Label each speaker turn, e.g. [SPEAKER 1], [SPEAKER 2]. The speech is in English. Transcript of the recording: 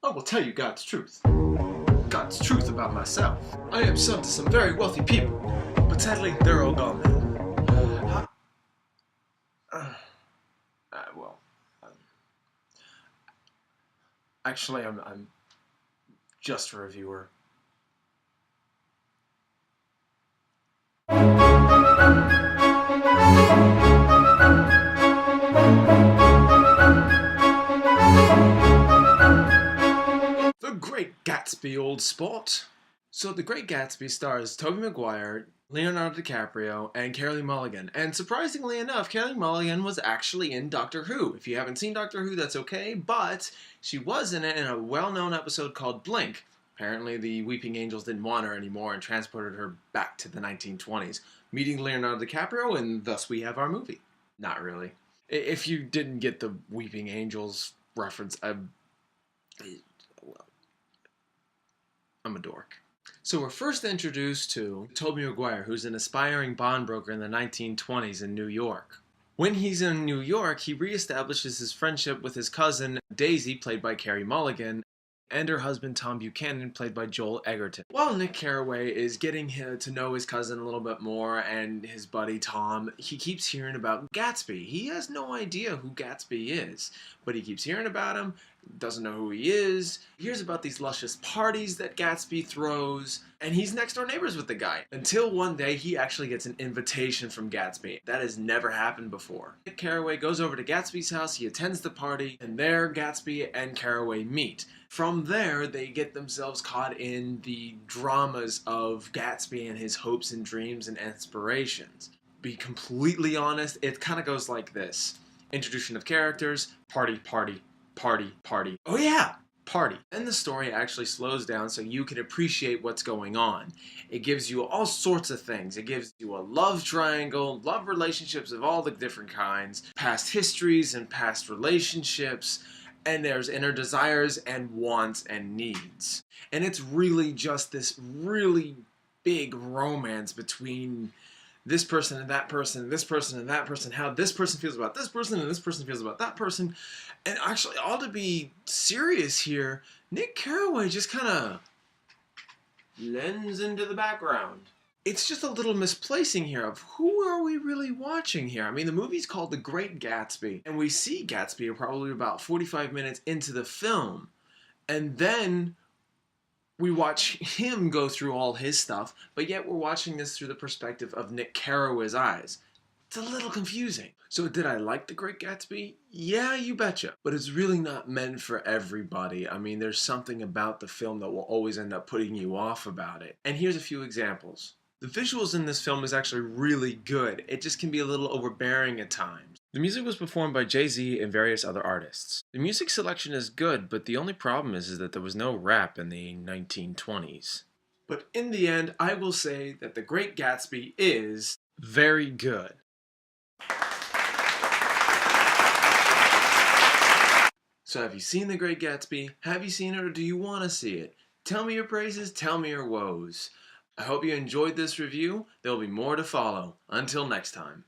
[SPEAKER 1] I will tell you God's truth. God's truth about myself. I am son to some very wealthy people, but sadly, they're all gone now. Uh, well, um, actually, I'm just a reviewer. The Great Gatsby, old sport. So, The Great Gatsby stars Tobey Maguire, Leonardo DiCaprio, and Carey Mulligan. And surprisingly enough, Carey Mulligan was actually in Doctor Who. If you haven't seen Doctor Who, that's okay, but she was in it in a well-known episode called Blink. Apparently, the Weeping Angels didn't want her anymore and transported her back to the 1920s, meeting Leonardo DiCaprio, and thus we have our movie. Not really. If you didn't get the Weeping Angels reference, I'm a dork. So we're first introduced to Tobey Maguire, who's an aspiring bond broker in the 1920s in New York. When he's in New York, he reestablishes his friendship with his cousin, Daisy, played by Carey Mulligan, and her husband, Tom Buchanan, played by Joel Egerton. While Nick Carraway is getting to know his cousin a little bit more and his buddy Tom, he keeps hearing about Gatsby. He has no idea who Gatsby is, but he keeps hearing about him, doesn't know who he is, hears about these luscious parties that Gatsby throws, and he's next door neighbors with the guy. Until one day he actually gets an invitation from Gatsby. That has never happened before. Nick Carraway goes over to Gatsby's house, he attends the party, and there Gatsby and Carraway meet. From there, they get themselves caught in the dramas of Gatsby and his hopes and dreams and aspirations. Be completely honest, it kind of goes like this. Introduction of characters, party, party, party, party. Oh yeah! Party. Then the story actually slows down so you can appreciate what's going on. It gives you all sorts of things. It gives you a love triangle, love relationships of all the different kinds, past histories and past relationships, and there's inner desires and wants and needs. And it's really just this really big romance between this person and that person, this person and that person, how this person feels about this person and this person feels about that person. And actually, all to be serious here, Nick Carraway just kind of blends into the background. It's just a little misplacing here of who are we really watching here? I mean, the movie's called The Great Gatsby, and we see Gatsby probably about 45 minutes into the film. And then we watch him go through all his stuff, but yet we're watching this through the perspective of Nick Carraway's eyes. It's a little confusing. So did I like The Great Gatsby? Yeah, you betcha. But it's really not meant for everybody. I mean, there's something about the film that will always end up putting you off about it. And here's a few examples. The visuals in this film is actually really good. It just can be a little overbearing at times. The music was performed by Jay-Z and various other artists. The music selection is good, but the only problem is that there was no rap in the 1920s. But in the end, I will say that The Great Gatsby is very good. So have you seen The Great Gatsby? Have you seen it or do you want to see it? Tell me your praises, tell me your woes. I hope you enjoyed this review. There will be more to follow. Until next time.